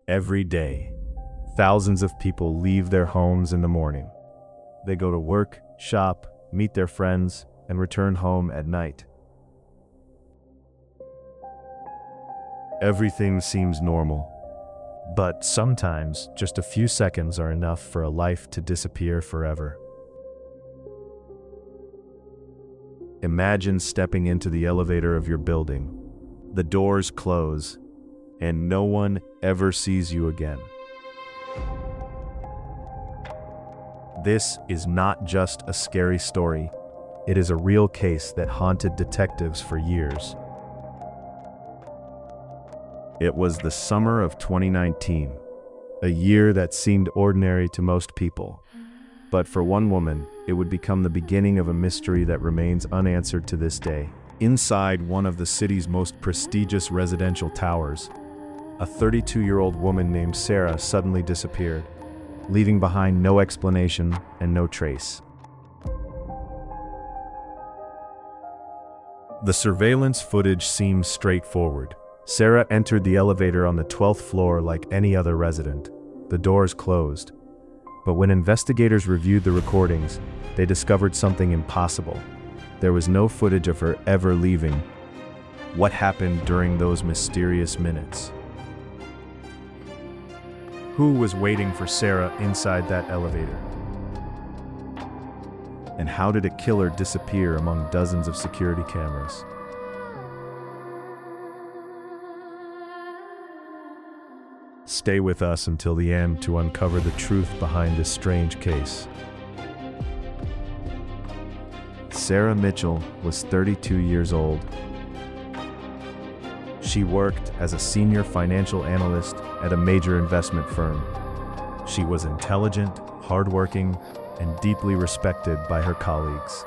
Every day, thousands of people leave their homes in the morning. They go to work, shop, meet their friends, and return home at night. Everything seems normal, but sometimes just a few seconds are enough for a life to disappear forever. Imagine stepping into the elevator of your building. The doors close, and no one ever sees you again. This is not just a scary story. It is a real case that haunted detectives for years. It was the summer of 2019, a year that seemed ordinary to most people. But for one woman, it would become the beginning of a mystery that remains unanswered to this day. Inside one of the city's most prestigious residential towers, a 32-year-old woman named Sarah suddenly disappeared, leaving behind no explanation and no trace. The surveillance footage seems straightforward. Sarah entered the elevator on the 12th floor like any other resident. The doors closed. But when investigators reviewed the recordings, they discovered something impossible. There was no footage of her ever leaving. What happened during those mysterious minutes? Who was waiting for Sarah inside that elevator? And how did a killer disappear among dozens of security cameras? Stay with us until the end to uncover the truth behind this strange case. Sarah Mitchell was 32 years old. She worked as a senior financial analyst at a major investment firm. She was intelligent, hardworking, and deeply respected by her colleagues.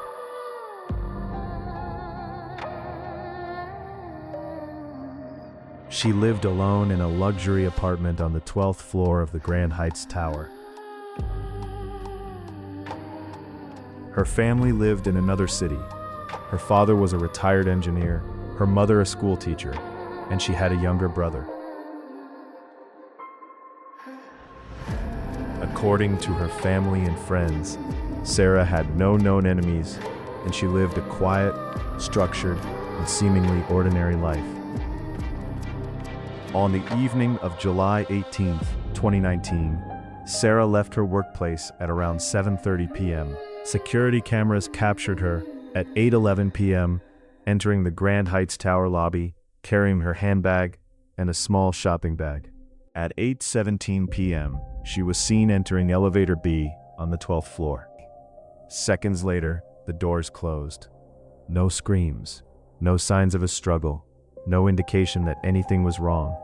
She lived alone in a luxury apartment on the 12th floor of the Grand Heights Tower. Her family lived in another city. Her father was a retired engineer, her mother a school teacher, and she had a younger brother. According to her family and friends, Sarah had no known enemies, and she lived a quiet, structured, and seemingly ordinary life. On the evening of July 18, 2019, Sarah left her workplace at around 7:30 p.m. Security cameras captured her at 8:11 p.m. entering the Grand Heights Tower lobby, carrying her handbag and a small shopping bag. At 8:17 p.m., she was seen entering elevator B on the 12th floor. Seconds later, the doors closed. No screams, no signs of a struggle, no indication that anything was wrong.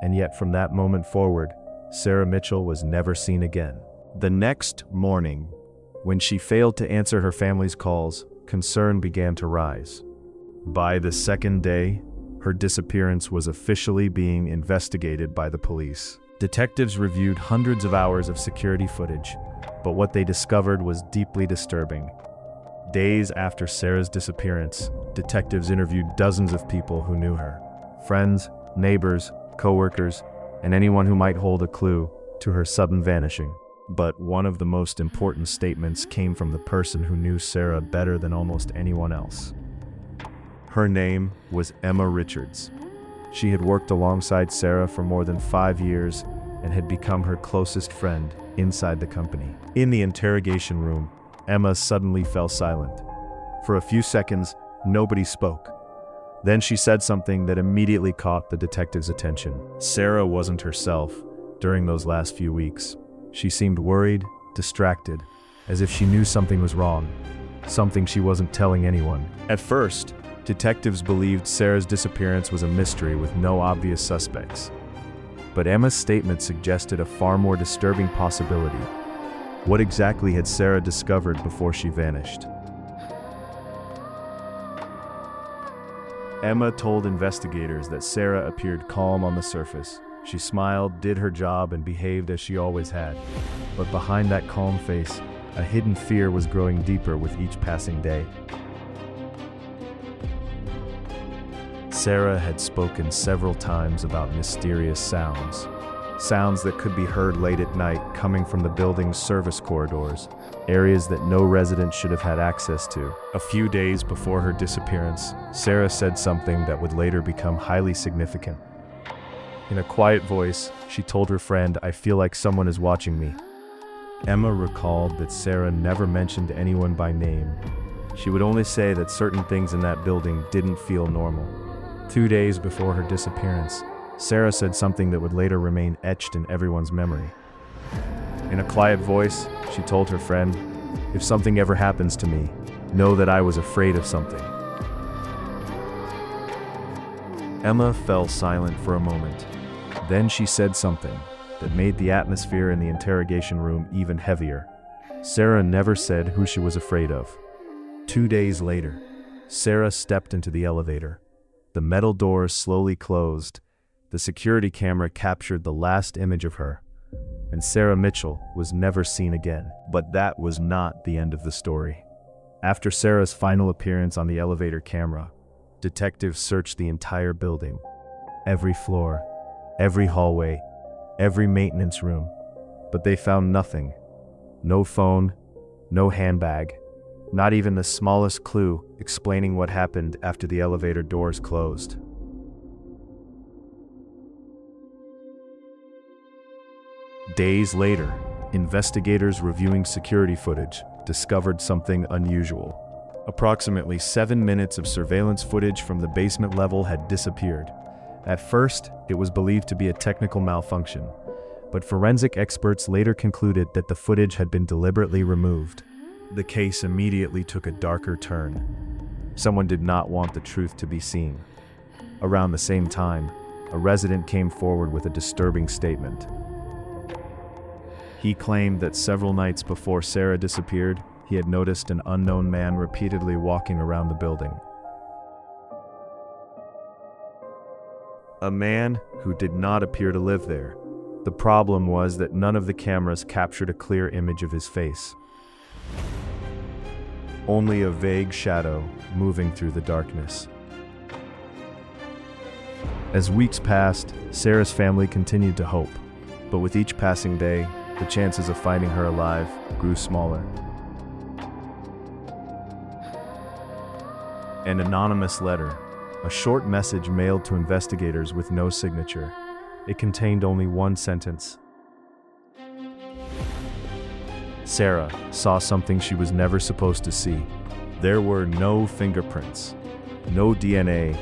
And yet from that moment forward, Sarah Mitchell was never seen again. The next morning, when she failed to answer her family's calls, concern began to rise. By the second day, her disappearance was officially being investigated by the police. Detectives reviewed hundreds of hours of security footage, but what they discovered was deeply disturbing. Days after Sarah's disappearance, detectives interviewed dozens of people who knew her. Friends, neighbors, co-workers, and anyone who might hold a clue to her sudden vanishing. But one of the most important statements came from the person who knew Sarah better than almost anyone else. Her name was Emma Richards. She had worked alongside Sarah for more than 5 years and had become her closest friend inside the company. In the interrogation room, Emma suddenly fell silent. For a few seconds, nobody spoke. Then she said something that immediately caught the detective's attention. Sarah wasn't herself during those last few weeks. She seemed worried, distracted, as if she knew something was wrong, something she wasn't telling anyone. At first, detectives believed Sarah's disappearance was a mystery with no obvious suspects. But Emma's statement suggested a far more disturbing possibility. What exactly had Sarah discovered before she vanished? Emma told investigators that Sarah appeared calm on the surface. She smiled, did her job, and behaved as she always had. But behind that calm face, a hidden fear was growing deeper with each passing day. Sarah had spoken several times about mysterious sounds, sounds that could be heard late at night coming from the building's service corridors, areas that no resident should have had access to. A few days before her disappearance, Sarah said something that would later become highly significant. In a quiet voice, she told her friend, "I feel like someone is watching me." Emma recalled that Sarah never mentioned anyone by name. She would only say that certain things in that building didn't feel normal. 2 days before her disappearance, Sarah said something that would later remain etched in everyone's memory. In a quiet voice, she told her friend, "If something ever happens to me, know that I was afraid of something." Emma fell silent for a moment. Then she said something that made the atmosphere in the interrogation room even heavier. Sarah never said who she was afraid of. 2 days later, Sarah stepped into the elevator. The metal doors slowly closed. The security camera captured the last image of her, and Sarah Mitchell was never seen again. But that was not the end of the story. After Sarah's final appearance on the elevator camera, detectives searched the entire building. Every floor, every hallway, every maintenance room. But they found nothing. No phone, no handbag, not even the smallest clue explaining what happened after the elevator doors closed. Days later, investigators reviewing security footage discovered something unusual. Approximately 7 minutes of surveillance footage from the basement level had disappeared. At first, it was believed to be a technical malfunction, but forensic experts later concluded that the footage had been deliberately removed. The case immediately took a darker turn. Someone did not want the truth to be seen. Around the same time, a resident came forward with a disturbing statement. He claimed that several nights before Sarah disappeared, he had noticed an unknown man repeatedly walking around the building. A man who did not appear to live there. The problem was that none of the cameras captured a clear image of his face. Only a vague shadow moving through the darkness. As weeks passed, Sarah's family continued to hope, but with each passing day, the chances of finding her alive grew smaller. An anonymous letter, a short message mailed to investigators with no signature. It contained only one sentence. Sarah saw something she was never supposed to see. There were no fingerprints, no DNA,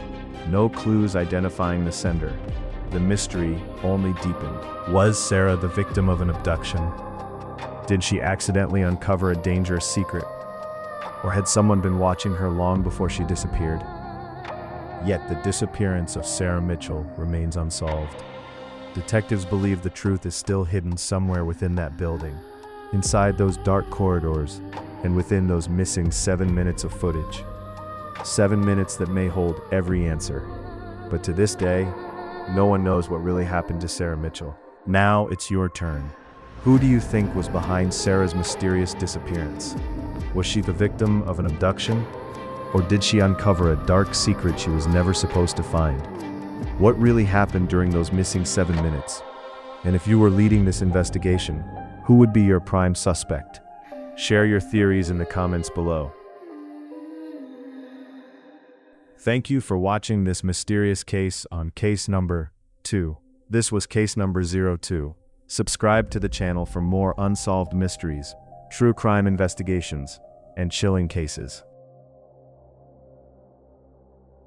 no clues identifying the sender. The mystery only deepened. Was Sarah the victim of an abduction? Did she accidentally uncover a dangerous secret? Or had someone been watching her long before she disappeared? Yet the disappearance of Sarah Mitchell remains unsolved. Detectives believe the truth is still hidden somewhere within that building, inside those dark corridors, and within those missing 7 minutes of footage. 7 minutes that may hold every answer. But to this day, no one knows what really happened to Sarah Mitchell. Now it's your turn. Who do you think was behind Sarah's mysterious disappearance? Was she the victim of an abduction? Or did she uncover a dark secret she was never supposed to find? What really happened during those missing 7 minutes? And if you were leading this investigation, who would be your prime suspect? Share your theories in the comments below. Thank you for watching this mysterious case on case number 2. This was case number 02. Subscribe to the channel for more unsolved mysteries, true crime investigations, and chilling cases.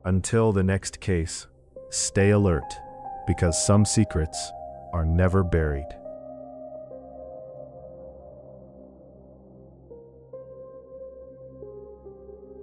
Until the next case, stay alert, because some secrets are never buried.